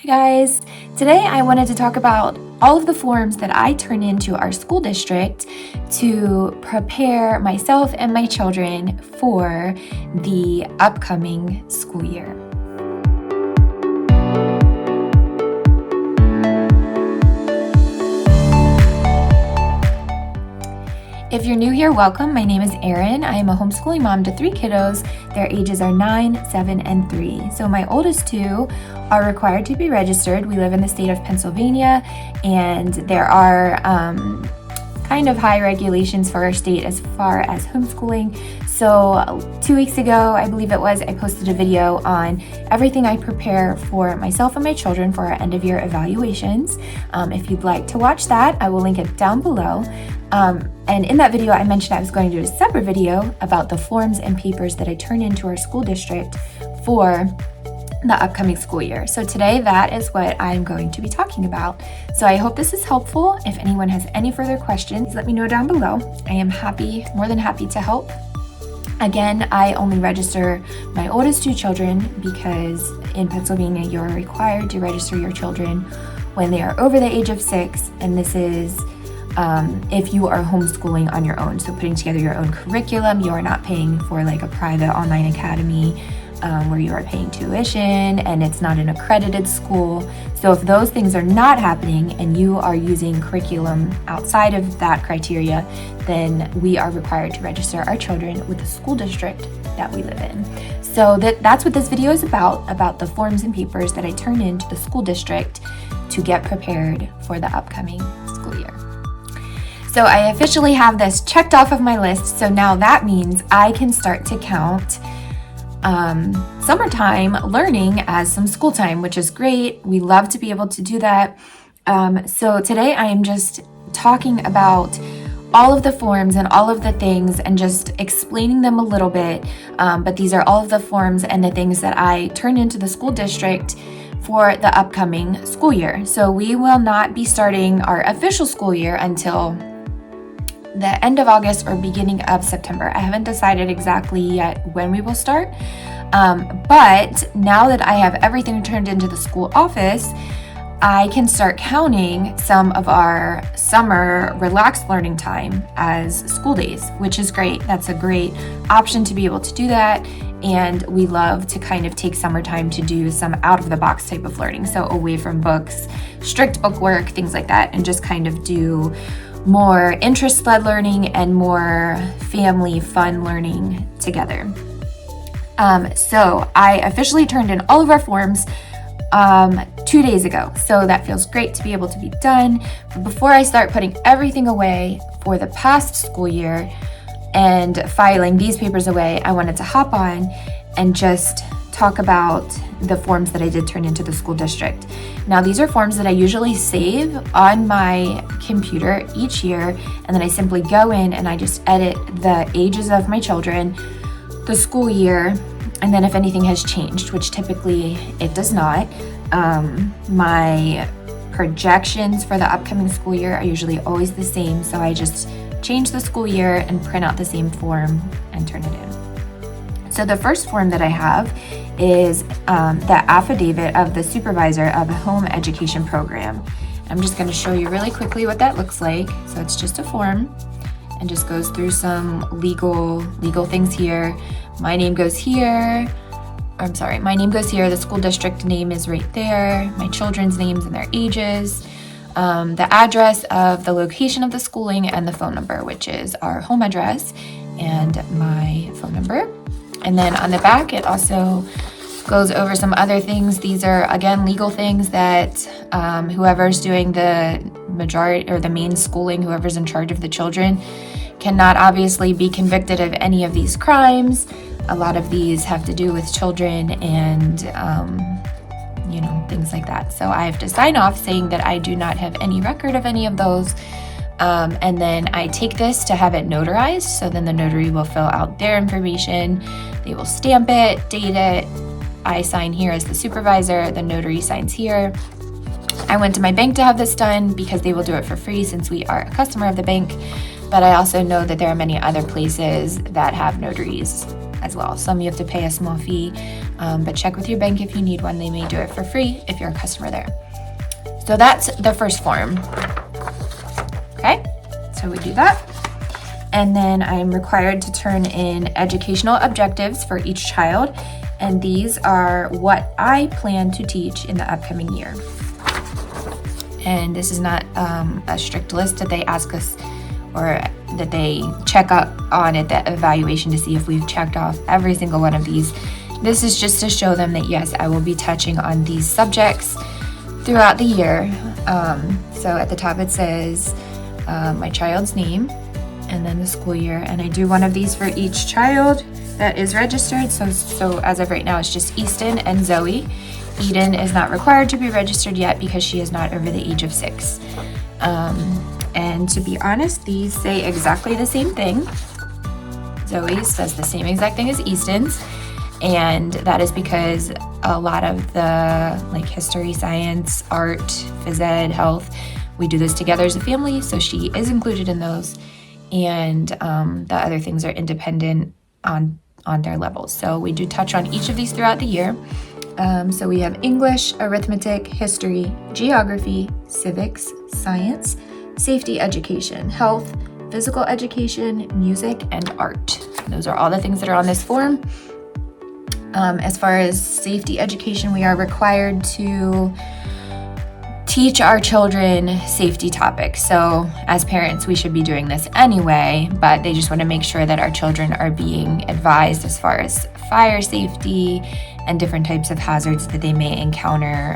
Hi guys! Today I wanted to talk about all of the forms that I turn into our school district to prepare myself and my children for the upcoming school year. If you're new here, welcome. My name is Erin. I am a homeschooling mom to 3 kiddos. Their ages are 9, 7, and 3. So my oldest 2 are required to be registered. We live in the state of Pennsylvania, and there are kind of high regulations for our state as far as homeschooling. So 2 weeks ago, I believe it was, I posted a video on everything I prepare for myself and my children for our end of year evaluations. If you'd like to watch that, I will link it down below. And in that video, I mentioned I was going to do a separate video about the forms and papers that I turn into our school district for the upcoming school year. So today, that is what I'm going to be talking about. So I hope this is helpful. If anyone has any further questions, let me know down below. I am more than happy to help. Again, I only register my oldest 2 children because in Pennsylvania, you're required to register your children when they are over the age of 6, and this is if you are homeschooling on your own. So putting together your own curriculum, you are not paying for like a private online academy where you are paying tuition and it's not an accredited school. So if those things are not happening and you are using curriculum outside of that criteria, then we are required to register our children with the school district that we live in. So that's what this video is about the forms and papers that I turn into the school district to get prepared for the upcoming school year. So I officially have this checked off of my list. So now that means I can start to count summertime learning as some school time, which is great. We love to be able to do that. So today I am just talking about all of the forms and all of the things and just explaining them a little bit. But these are all of the forms and the things that I turn into the school district for the upcoming school year. So we will not be starting our official school year until the end of August or beginning of September. I haven't decided exactly yet when we will start. But now that I have everything turned into the school office, I can start counting some of our summer relaxed learning time as school days, which is great. That's a great option to be able to do that. And we love to kind of take summertime to do some out of the box type of learning. So away from books, strict book work, things like that, and just kind of do more interest-led learning and more family fun learning together. So I officially turned in all of our forms 2 days ago. So that feels great to be able to be done. But before I start putting everything away for the past school year and filing these papers away, I wanted to hop on and just talk about the forms that I did turn into the school district. Now, these are forms that I usually save on my computer each year, and then I simply go in and I just edit the ages of my children, the school year, and then if anything has changed, which typically it does not, my projections for the upcoming school year are usually always the same, so I just change the school year and print out the same form and turn it in. So the first form that I have is the Affidavit of the Supervisor of a Home Education Program. I'm just going to show you really quickly what that looks like. So it's just a form and just goes through some legal things here. My name goes here. My name goes here. The school district name is right there. My children's names and their ages. The address of the location of the schooling and the phone number, which is our home address and my phone number. And then on the back, it also goes over some other things. These are, again, legal things that whoever's doing the majority or the main schooling, whoever's in charge of the children, cannot obviously be convicted of any of these crimes. A lot of these have to do with children and, things like that. So I have to sign off saying that I do not have any record of any of those. And then I take this to have it notarized. So then the notary will fill out their information. They will stamp it, date it. I sign here as the supervisor. The notary signs here. I went to my bank to have this done because they will do it for free since we are a customer of the bank. But I also know that there are many other places that have notaries as well. Some you have to pay a small fee, but check with your bank if you need one. They may do it for free if you're a customer there. So that's the first form. Okay, so we do that. And then I'm required to turn in educational objectives for each child. And these are what I plan to teach in the upcoming year. And this is not a strict list that they ask us or that they check up on at the evaluation to see if we've checked off every single one of these. This is just to show them that yes, I will be touching on these subjects throughout the year. So at the top it says my child's name and then the school year, and I do one of these for each child that is registered. So as of right now, it's just Easton and Zoe. Eden is not required to be registered yet because she is not over the age of 6. And to be honest, these say exactly the same thing. Zoe's says the same exact thing as Easton's, and that is because a lot of the like history, science, art, phys ed, health, we do this together as a family, so she is included in those, and the other things are independent on their levels. So we do touch on each of these throughout the year. So we have English, arithmetic, history, geography, civics, science, safety education, health, physical education, music, and art. Those are all the things that are on this form. As far as safety education, we are required to teach our children safety topics. So as parents, we should be doing this anyway, but they just want to make sure that our children are being advised as far as fire safety and different types of hazards that they may encounter,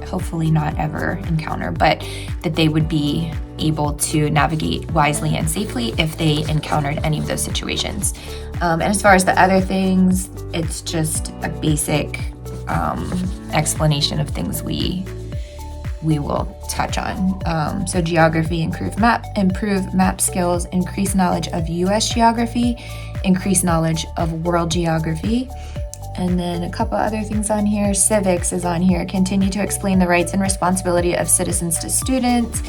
hopefully not ever encounter, but that they would be able to navigate wisely and safely if they encountered any of those situations. And as far as the other things, it's just a basic explanation of things we will touch on. So geography, improve map skills, increase knowledge of U.S. geography, increase knowledge of world geography. And then a couple other things on here. Civics is on here. Continue to explain the rights and responsibility of citizens to students.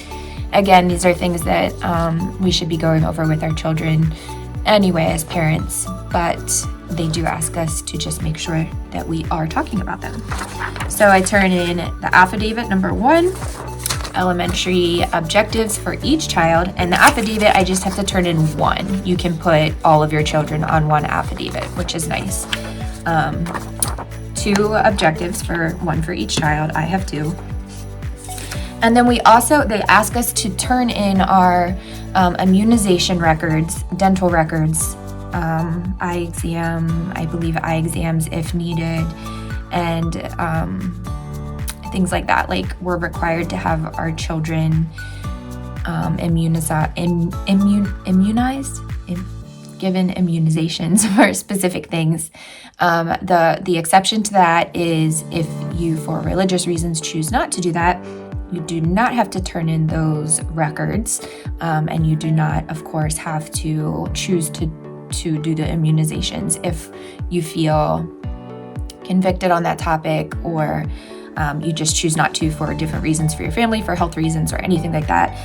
Again, these are things that we should be going over with our children anyway as parents, but they do ask us to just make sure that we are talking about them. So I turn in the affidavit number 1, elementary objectives for each child, and the affidavit I just have to turn in 1. You can put all of your children on one affidavit, which is nice. 2 objectives for 1 for each child. I have 2. And then they ask us to turn in our immunization records, dental records, eye exams if needed, and things like that. Like we're required to have our children immunized, given immunizations for specific things. The exception to that is if you, for religious reasons, choose not to do that, you do not have to turn in those records, and you do not, of course, have to choose to do the immunizations if you feel convicted on that topic, or you just choose not to for different reasons for your family, for health reasons, or anything like that.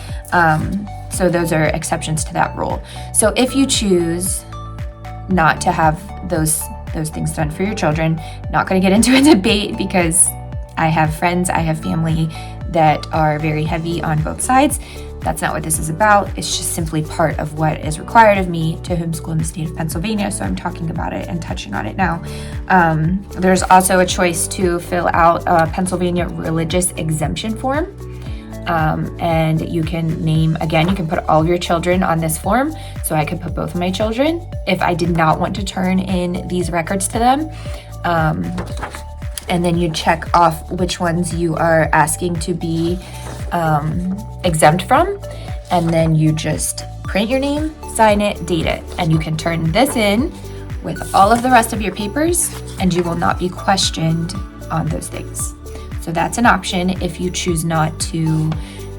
So those are exceptions to that rule. So if you choose not to have those things done for your children, not going to get into a debate because I have friends, I have family that are very heavy on both sides. That's not what this is about. It's just simply part of what is required of me to homeschool in the state of Pennsylvania, so I'm talking about it and touching on it now. There's also a choice to fill out a Pennsylvania religious exemption form. And you can you can put all of your children on this form. So I could put both of my children if I did not want to turn in these records to them. And then you check off which ones you are asking to be exempt from. And then you just print your name, sign it, date it. And you can turn this in with all of the rest of your papers, and you will not be questioned on those things. So that's an option if you choose not to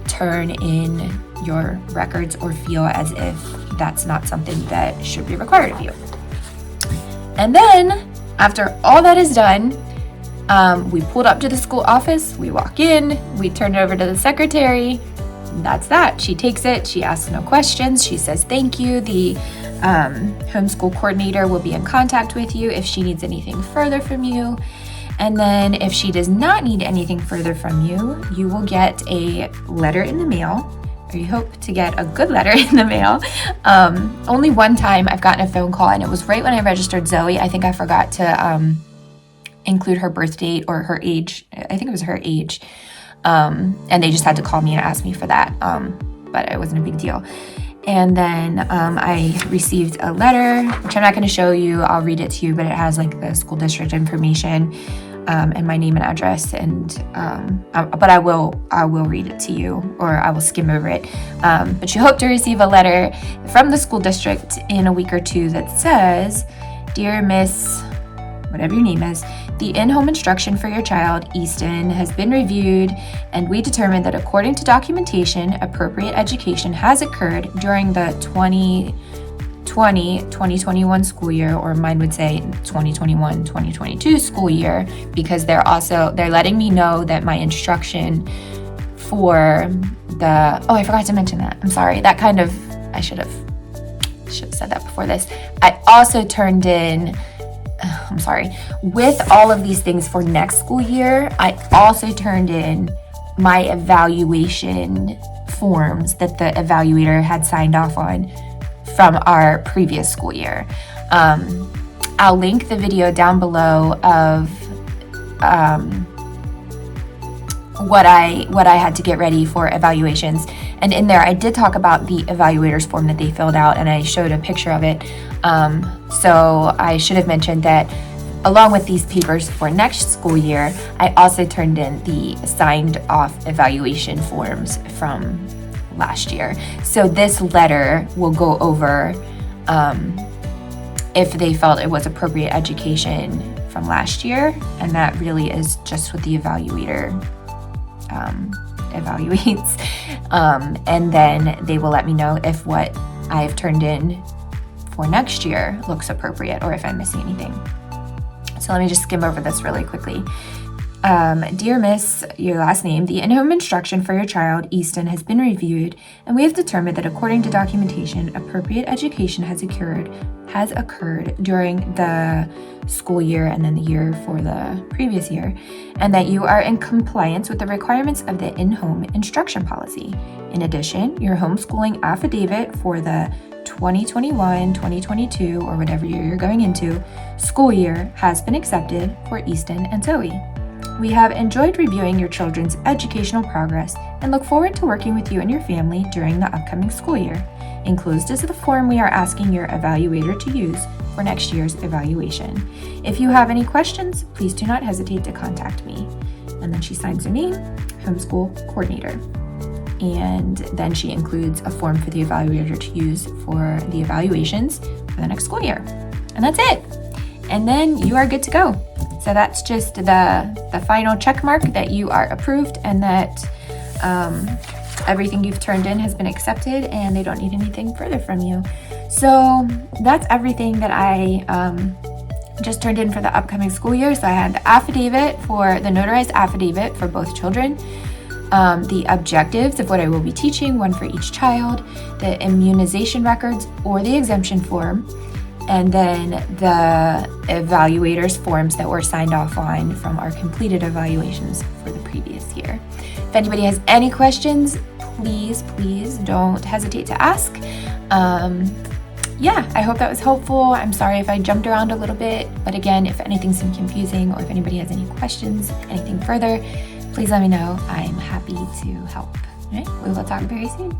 turn in your records or feel as if that's not something that should be required of you. And then after all that is done, we pulled up to the school office, we walk in, we turn it over to the secretary, that's that. She takes it. She asks no questions. She says thank you. The homeschool coordinator will be in contact with you if she needs anything further from you. And then if she does not need anything further from you, you will get a letter in the mail, or you hope to get a good letter in the mail. Only one time I've gotten a phone call, and it was right when I registered Zoe. I think I forgot to include her birth date or her age. I think it was her age. And they just had to call me and ask me for that. But it wasn't a big deal. And then I received a letter, which I'm not going to show you. I'll read it to you, but it has like the school district information and my name and address. And but I will read it to you, or I will skim over it. But you hope to receive a letter from the school district in a week or two that says, "Dear Miss," whatever your name is, "the in-home instruction for your child, Easton, has been reviewed, and we determined that according to documentation, appropriate education has occurred during the 2020-2021 school year," or mine would say 2021-2022 school year, because they're letting me know that my instruction for I forgot to mention that. I'm sorry. That kind of, I should have said that before this. I also turned in, with all of these things for next school year, I also turned in my evaluation forms that the evaluator had signed off on from our previous school year. I'll link the video down below of what I had to get ready for evaluations. And in there, I did talk about the evaluator's form that they filled out, and I showed a picture of it. So I should have mentioned that along with these papers for next school year, I also turned in the signed off evaluation forms from last year. So this letter will go over if they felt it was appropriate education from last year, and that really is just what the evaluator evaluates. And then they will let me know if what I've turned in for next year looks appropriate, or if I'm missing anything. So let me just skim over this really quickly. "Dear Miss," your last name, "the in-home instruction for your child, Easton, has been reviewed, and we have determined that according to documentation, appropriate education has occurred during the school year and then the year for the previous year, and that you are in compliance with the requirements of the in-home instruction policy. In addition, your homeschooling affidavit for the 2021-2022, or whatever year you're going into, school year has been accepted for Easton and Zoe. We have enjoyed reviewing your children's educational progress and look forward to working with you and your family during the upcoming school year. Enclosed is the form we are asking your evaluator to use for next year's evaluation. If you have any questions, please do not hesitate to contact me." And then she signs her name, homeschool coordinator. And then she includes a form for the evaluator to use for the evaluations for the next school year. And that's it. And then you are good to go. So that's just the final check mark that you are approved, and that everything you've turned in has been accepted, and they don't need anything further from you. So that's everything that I just turned in for the upcoming school year. So I had the notarized affidavit for both children, the objectives of what I will be teaching, one for each child, the immunization records or the exemption form, and then the evaluators forms that were signed off on from our completed evaluations for the previous year. If anybody has any questions, please don't hesitate to ask. I hope that was helpful. I'm sorry if I jumped around a little bit, but again, if anything seemed confusing, or if anybody has any questions, anything further, please let me know. I'm happy to help. All right, we will talk very soon.